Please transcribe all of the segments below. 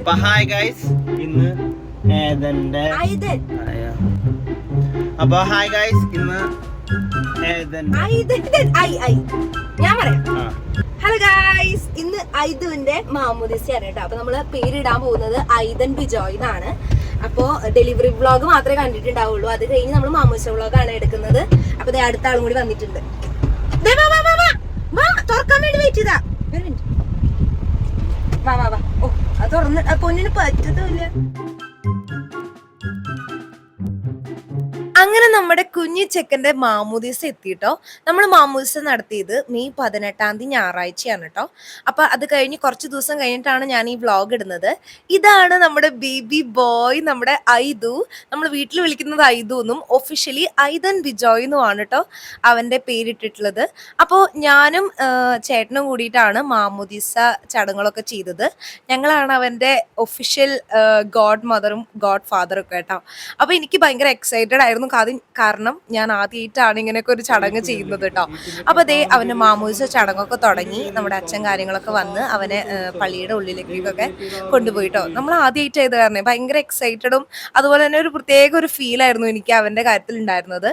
അപ്പൊ hi guys, ഇന്ന് ഏതന്റെ അപ്പൊ ഹായ് ഗൈസ്, ഇന്ന് ഞാൻ പറയാം. ഹലോ ഗൈസ്, ഇന്ന് ഐദുവിന്റെ മാമോദിസയാണ് കേട്ടോ. അപ്പൊ നമ്മള് പേരിടാൻ പോകുന്നത് ഐദൻ ബിജോയ് എന്നാണ്. അപ്പോ ഡെലിവറി വ്ളോഗ് മാത്രമേ കണ്ടിട്ടുണ്ടാവുള്ളൂ. അത് കഴിഞ്ഞ് നമ്മൾ മാമോദിസ വ്ളോഗാണ് എടുക്കുന്നത്. അപ്പൊ അടുത്ത ആളും കൂടി വന്നിട്ടുണ്ട്. തുറക്കാൻ വേണ്ടി വെയിറ്റ് ചെയ്താ. വാ വാ വാ. ഓ, അത് തുറന്ന് പൊന്നിന് പറ്റത്തുമില്ല. അങ്ങനെ നമ്മുടെ കുഞ്ഞു ചെക്കൻ്റെ മാമോദിസ എത്തിയിട്ടോ. നമ്മൾ മാമോദിസ നടത്തിയത് മെയ് 18 ഞായറാഴ്ചയാണ് കേട്ടോ. അപ്പം അത് കഴിഞ്ഞ് കുറച്ച് ദിവസം കഴിഞ്ഞിട്ടാണ് ഞാൻ ഈ വ്ളോഗ് ഇടുന്നത്. ഇതാണ് നമ്മുടെ ബേബി ബോയ്, നമ്മുടെ ഐദു. നമ്മൾ വീട്ടിൽ വിളിക്കുന്നത് ഐദു എന്നും ഒഫീഷ്യലി ഐദൻ ബിജോയ് എന്നുമാണ് കേട്ടോ അവൻ്റെ പേരിട്ടിട്ടുള്ളത്. അപ്പോൾ ഞാനും ചേട്ടനും കൂടിയിട്ടാണ് മാമോദിസ ചടങ്ങുകളൊക്കെ ചെയ്തത്. ഞങ്ങളാണ് അവൻ്റെ ഒഫീഷ്യൽ ഗോഡ് മദറും ഗോഡ് ഫാദറും ഒക്കെ കേട്ടോ. അപ്പോൾ എനിക്ക് ഭയങ്കര എക്സൈറ്റഡ് ആയിരുന്നു. കാരണം ഞാൻ ആദ്യമായിട്ടാണ് ഇങ്ങനെയൊക്കെ ഒരു ചടങ്ങ് ചെയ്യുന്നത് കേട്ടോ. അപ്പോൾ അതേ അവൻ്റെ മാമോദിസ ചടങ്ങൊക്കെ തുടങ്ങി. നമ്മുടെ അച്ഛൻ കാര്യങ്ങളൊക്കെ വന്ന് അവനെ പള്ളിയുടെ ഉള്ളിലേക്കൊക്കെ കൊണ്ടുപോയിട്ടോ. നമ്മൾ ആദ്യമായിട്ട് ചെയ്ത് കാരണം ഭയങ്കര എക്സൈറ്റഡും അതുപോലെ തന്നെ ഒരു പ്രത്യേക ഒരു ഫീലായിരുന്നു എനിക്ക് അവൻ്റെ കാര്യത്തിൽ ഉണ്ടായിരുന്നത്.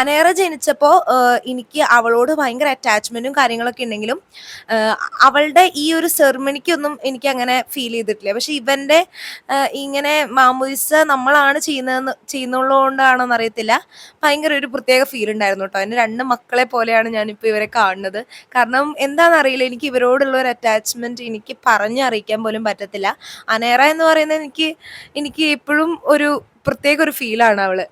അനേറ ജനിച്ചപ്പോൾ എനിക്ക് അവളോട് ഭയങ്കര അറ്റാച്ച്മെൻറ്റും കാര്യങ്ങളൊക്കെ ഉണ്ടെങ്കിലും അവളുടെ ഈ ഒരു സെറിമണിക്കൊന്നും എനിക്ക് അങ്ങനെ ഫീൽ ചെയ്തിട്ടില്ല. പക്ഷെ ഇവൻ്റെ ഇങ്ങനെ മാമോദിസ നമ്മളാണ് ചെയ്യുന്നതുകൊണ്ടാണോന്ന് അറിയത്തില്ല, ഭയങ്കര ഒരു പ്രത്യേക ഫീൽ ഉണ്ടായിരുന്നു കേട്ടോ. എൻ്റെ 2 മക്കളെ പോലെയാണ് ഞാനിപ്പോൾ ഇവരെ കാണുന്നത്. കാരണം എന്താണെന്നറിയില്ല, എനിക്ക് ഇവരോടുള്ള ഒരു അറ്റാച്ച്മെൻറ്റ് എനിക്ക് പറഞ്ഞറിയിക്കാൻ പോലും പറ്റത്തില്ല. അനേറ എന്ന് പറയുന്നത് എനിക്ക് എപ്പോഴും ഒരു പ്രത്യേക ഒരു ഫീലാണ് അവള്.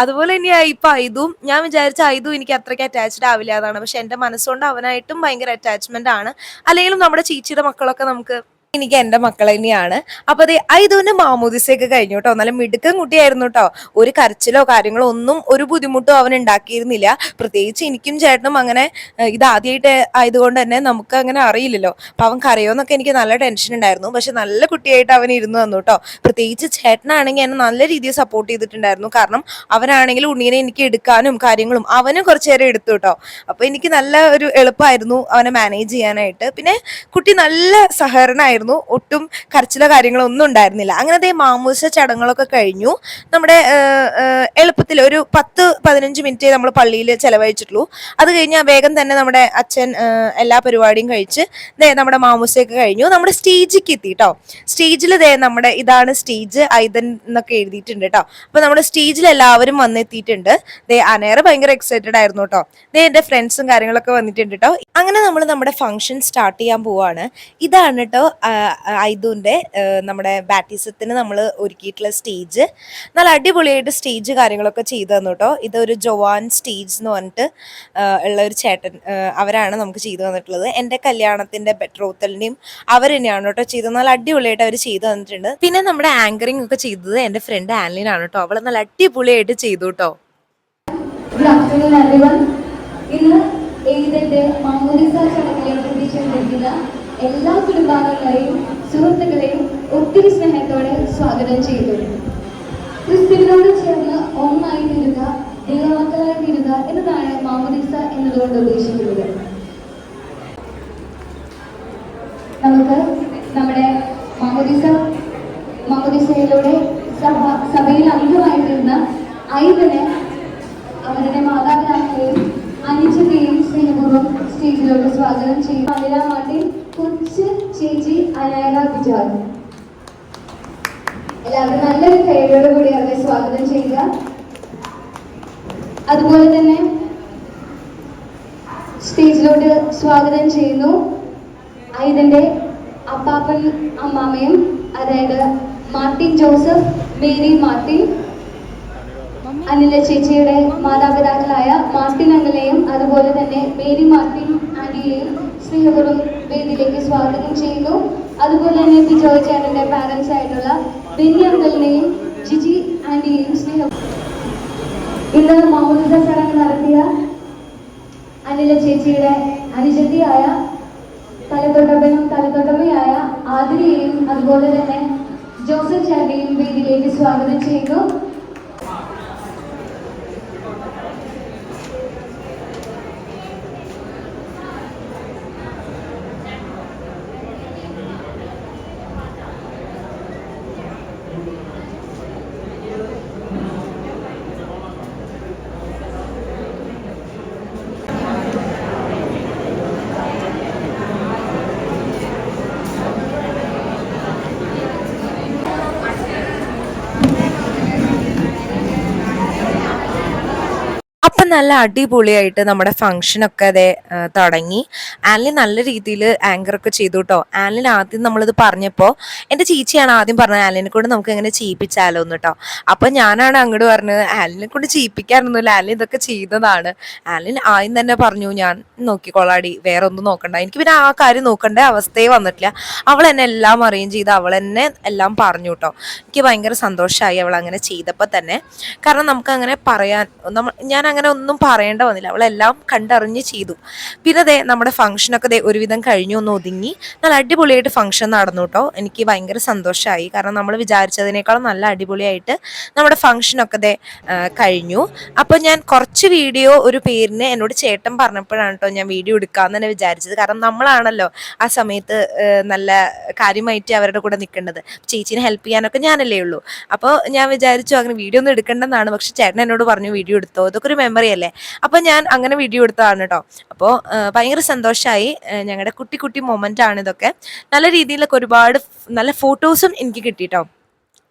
അതുപോലെ തന്നെയായി ഇപ്പം ഐദും. ഞാൻ വിചാരിച്ച ഐദും എനിക്ക് അത്രയ്ക്ക് അറ്റാച്ച്ഡ് ആവില്ല എന്നാണ്. പക്ഷെ എൻ്റെ മനസ്സുകൊണ്ട് അവനായിട്ടും ഭയങ്കര അറ്റാച്ച്മെൻ്റ് ആണ്. അല്ലെങ്കിലും നമ്മുടെ ചീച്ചിയുടെ മക്കളൊക്കെ എനിക്ക് എൻ്റെ മക്കൾ തന്നെയാണ്. അപ്പൊ അത് ഐദുവിന്റെ മാമോദിസയൊക്കെ കഴിഞ്ഞു കേട്ടോ. നല്ല മിടുക്കൻ കുട്ടിയായിരുന്നു കേട്ടോ. ഒരു കരച്ചിലോ കാര്യങ്ങളോ ഒന്നും ഒരു ബുദ്ധിമുട്ടും അവൻ ഉണ്ടാക്കിയിരുന്നില്ല. പ്രത്യേകിച്ച് എനിക്കും ചേട്ടനും അങ്ങനെ ഇത് ആദ്യമായിട്ട് ആയതുകൊണ്ട് തന്നെ നമുക്ക് അങ്ങനെ അറിയില്ലല്ലോ. അപ്പൊ അവൻ കരയോന്നൊക്കെ എനിക്ക് നല്ല ടെൻഷൻ ഉണ്ടായിരുന്നു. പക്ഷെ നല്ല കുട്ടിയായിട്ട് അവൻ ഇരുന്ന് തന്നു കേട്ടോ. പ്രത്യേകിച്ച് ചേട്ടനാണെങ്കിൽ എന്നെ നല്ല രീതിയിൽ സപ്പോർട്ട് ചെയ്തിട്ടുണ്ടായിരുന്നു. കാരണം അവനാണെങ്കിൽ ഉണ്ണീനെ എനിക്ക് എടുക്കാനും കാര്യങ്ങളും അവനും കുറച്ചു നേരം എടുത്തു കേട്ടോ. അപ്പൊ എനിക്ക് നല്ല ഒരു എളുപ്പമായിരുന്നു അവനെ മാനേജ് ചെയ്യാനായിട്ട്. പിന്നെ കുട്ടി നല്ല സഹകരണമായിരുന്നു. ഒട്ടും കരച്ചിലോ കാര്യങ്ങളോ ഒന്നും ഉണ്ടായിരുന്നില്ല. അങ്ങനത്തെ മാമോദിസ ചടങ്ങുകളൊക്കെ കഴിഞ്ഞു. നമ്മുടെ എളുപ്പത്തിൽ ഒരു 10-15 മിനിറ്റ് നമ്മൾ പള്ളിയിൽ ചെലവഴിച്ചിട്ടുള്ളൂ. അത് കഴിഞ്ഞാൽ വേഗം തന്നെ നമ്മുടെ അച്ഛൻ എല്ലാ പരിപാടിയും കഴിച്ച് നമ്മുടെ മാമോദിസയൊക്കെ കഴിഞ്ഞു. നമ്മുടെ സ്റ്റേജിലേക്ക് എത്തി കേട്ടോ. സ്റ്റേജിൽ നമ്മുടെ ഇതാണ് സ്റ്റേജ്, ഐദൻ എന്നൊക്കെ എഴുതിയിട്ടുണ്ട് കേട്ടോ. അപ്പൊ നമ്മുടെ സ്റ്റേജിൽ എല്ലാവരും വന്നെത്തിയിട്ടുണ്ട്. അനേറെ ഭയങ്കര എക്സൈറ്റഡ് ആയിരുന്നു കേട്ടോ. എൻ്റെ ഫ്രണ്ട്സും കാര്യങ്ങളൊക്കെ വന്നിട്ടുണ്ട് കേട്ടോ. അങ്ങനെ നമ്മൾ നമ്മുടെ ഫംഗ്ഷൻ സ്റ്റാർട്ട് ചെയ്യാൻ പോവാണ്. ഇതാണ് കേട്ടോ ഐദുവിൻ്റെ നമ്മുടെ ബാറ്റിസത്തിന് നമ്മൾ ഒരുക്കിയിട്ടുള്ള സ്റ്റേജ്. നല്ല അടിപൊളിയായിട്ട് സ്റ്റേജ് കാര്യങ്ങളൊക്കെ ചെയ്തു തന്നു കേട്ടോ. ഇതൊരു ജോവാൻ സ്റ്റേജ് എന്ന് പറഞ്ഞിട്ട് ഉള്ള ഒരു ചേട്ടൻ, അവരാണ് നമുക്ക് ചെയ്തു തന്നിട്ടുള്ളത്. എൻ്റെ കല്യാണത്തിൻ്റെ ബെട്രോത്തലിൻ്റെയും അവർ തന്നെയാണ് കേട്ടോ ചെയ്തത്. നല്ല അടിപൊളിയായിട്ട് അവർ ചെയ്തു തന്നിട്ടുണ്ട്. പിന്നെ നമ്മുടെ ആങ്കറിങ് ഒക്കെ ചെയ്തത് എൻ്റെ ഫ്രണ്ട് ആൻലിനാണ് കേട്ടോ. അവൾ നല്ല അടിപൊളിയായിട്ട് ചെയ്തു കേട്ടോ. ഇന്ന് എഴുതിന്റെ മാമോദിസ ചടങ്ങിലേക്ക് എത്തിച്ചേർന്നിരിക്കുന്ന എല്ലാ കുടുംബാംഗങ്ങളെയും സുഹൃത്തുക്കളെയും ഒത്തിരി സ്നേഹത്തോടെ സ്വാഗതം ചെയ്തു. ക്രിസ്തുവിനോട് ചേർന്ന് ഒന്നായി തീരുക, ദൈവമക്കളായി തീരുക എന്നതാണ് മാമോദിസ എന്നതുകൊണ്ട് ഉദ്ദേശിക്കുന്നത്. നമുക്ക് നമ്മുടെ മാമോദിസയിലൂടെ സഭയിൽ അംഗമായി തീർന്ന ഐദനെ അവരുടെ മാതാപിതാക്കളെയും അനുജത്തെയും സ്നേഹപൂർവ്വം സ്റ്റേജിലോട്ട് സ്വാഗതം ചെയ്യും. അനില മാർട്ടിൻ, കൊച്ചു ചേച്ചി അനൈറ ബിജോയ്, എല്ലാവരും നല്ലൊരു കൈയോട് കൂടി അവരെ സ്വാഗതം ചെയ്യുക. അതുപോലെ തന്നെ സ്റ്റേജിലോട്ട് സ്വാഗതം ചെയ്യുന്നു ഐദന്റെ അപ്പാപ്പൻ അമ്മാമയും, അതായത് Martin Joseph, Mary Martin, Anila ചേച്ചിയുടെ മാതാപിതാക്കളായ മാർട്ടിൻ അങ്കിളെയും അതുപോലെ തന്നെ മേരി മാർട്ടിൻ ആന്റിയെയും സ്നേഹപൂർവ്വം വേദിയിലേക്ക് സ്വാഗതം ചെയ്യുന്നു. അതുപോലെ തന്നെ ബിജോയ് ചേട്ടന്റെ പാരൻസ് ആയിട്ടുള്ള ബെന്നി അങ്കിളിനെയും ജിജി ആന്റിയെയും സ്നേഹം. ഇന്ന് മാമോദിസ ചടങ്ങ് നടത്തിയ അനില ചേച്ചിയുടെ അനുജത്തിയായ തലതൊട്ടമ്മയായ ആതിരയെയും അതുപോലെ തന്നെ ജോസഫ് ചേട്ടനെയും വേദിയിലേക്ക് സ്വാഗതം ചെയ്യുന്നു. നല്ല അടിപൊളിയായിട്ട് നമ്മുടെ ഫംഗ്ഷനൊക്കെ അതെ തുടങ്ങി. ആൻലി നല്ല രീതിയിൽ ആങ്കറൊക്കെ ചെയ്തു കേട്ടോ. ആൻലിന് ആദ്യം നമ്മളിത് പറഞ്ഞപ്പോൾ എൻ്റെ ചേച്ചിയാണ് ആദ്യം പറഞ്ഞത് ആൻലിനെ കൊണ്ട് നമുക്ക് എങ്ങനെ ചെയ്യിപ്പിച്ചാലോ എന്ന് കേട്ടോ. അപ്പം ഞാനാണ് അങ്ങോട്ട് പറഞ്ഞത് ആൻലിനെ കൊണ്ട് ചെയ്യിപ്പിക്കാനൊന്നുമില്ല, ആൻലി ഇതൊക്കെ ചെയ്തതാണ്. ആൻലിൻ ആദ്യം തന്നെ പറഞ്ഞു ഞാൻ നോക്കിക്കോളാടി, വേറെ ഒന്നും നോക്കണ്ട. എനിക്ക് പിന്നെ ആ കാര്യം നോക്കേണ്ട അവസ്ഥയെ വന്നിട്ടില്ല. അവൾ എന്നെ എല്ലാം അറേഞ്ച് ചെയ്ത് അവൾ എന്നെ എല്ലാം പറഞ്ഞു കേട്ടോ. എനിക്ക് ഭയങ്കര സന്തോഷമായി അവൾ അങ്ങനെ ചെയ്തപ്പോൾ തന്നെ. കാരണം നമുക്ക് അങ്ങനെ പറയാൻ ഞാൻ അങ്ങനെ ഒന്നും പറയേണ്ട വന്നില്ല, അവളെല്ലാം കണ്ടറിഞ്ഞ് ചെയ്തു. പിന്നെ ദേ നമ്മുടെ ഫംഗ്ഷനൊക്കെ ദേ ഒരുവിധം കഴിഞ്ഞു, ഒന്ന് ഒതുങ്ങി. നല്ല അടിപൊളിയായിട്ട് ഫംഗ്ഷൻ നടന്നു കേട്ടോ. എനിക്ക് ഭയങ്കര സന്തോഷമായി, കാരണം നമ്മൾ വിചാരിച്ചതിനേക്കാളും നല്ല അടിപൊളിയായിട്ട് നമ്മുടെ ഫംഗ്ഷനൊക്കെ ദേ കഴിഞ്ഞു. അപ്പോൾ ഞാൻ കുറച്ച് വീഡിയോ ഒരു പേരിന് എന്നോട് ചേട്ടൻ പറഞ്ഞപ്പോഴാണ് കേട്ടോ ഞാൻ വീഡിയോ എടുക്കാമെന്ന് തന്നെ വിചാരിച്ചത്. കാരണം നമ്മളാണല്ലോ ആ സമയത്ത് നല്ല കാര്യമായിട്ട് അവരുടെ കൂടെ നിൽക്കേണ്ടത്. ചേച്ചീനെ ഹെൽപ്പ് ചെയ്യാനൊക്കെ ഞാനല്ലേ ഉള്ളൂ. അപ്പോൾ ഞാൻ വിചാരിച്ചു അങ്ങനെ വീഡിയോ ഒന്നും എടുക്കേണ്ടെന്നാണ്. പക്ഷെ ചേട്ടൻ എന്നോട് പറഞ്ഞു വീഡിയോ എടുത്തോ, ഇതൊക്കെ ഒരു മെമ്മറി അല്ലേ. അപ്പോൾ ഞാൻ അങ്ങനെ വീഡിയോ എടുത്തതാണ് കേട്ടോ. അപ്പോൾ ഭയങ്കര സന്തോഷമായി. ഞങ്ങളുടെ കുട്ടി കുട്ടി മൊമെൻ്റ് ആണ് ഇതൊക്കെ. നല്ല രീതിയിലൊക്കെ ഒരുപാട് നല്ല ഫോട്ടോസും എനിക്ക് കിട്ടിട്ടോ.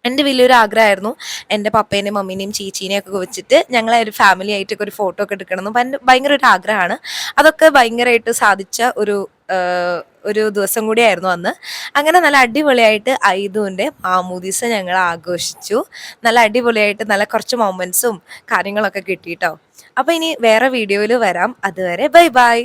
എൻ്റെ വലിയൊരു ആഗ്രഹമായിരുന്നു എൻ്റെ പപ്പേനെയും മമ്മീനെയും ചേച്ചീനെയും ഒക്കെ വെച്ചിട്ട് ഞങ്ങളെ ഒരു ഫാമിലി ആയിട്ടൊക്കെ ഒരു ഫോട്ടോ ഒക്കെ എടുക്കണമെന്ന് ഭയങ്കര ഒരു ആഗ്രഹമാണ്. അതൊക്കെ ഭയങ്കരമായിട്ട് സാധിച്ച ഒരു ദിവസം കൂടിയായിരുന്നു അന്ന്. അങ്ങനെ നല്ല അടിപൊളിയായിട്ട് ഐദുവിൻ്റെ മാമൂദീസ ഞങ്ങൾ ആഘോഷിച്ചു. നല്ല അടിപൊളിയായിട്ട് നല്ല കുറച്ച് മൊമെൻറ്റ്സും കാര്യങ്ങളൊക്കെ കിട്ടിയിട്ടോ. അപ്പോൾ ഇനി വേറെ വീഡിയോയിൽ വരാം. അതുവരെ ബൈ ബൈ.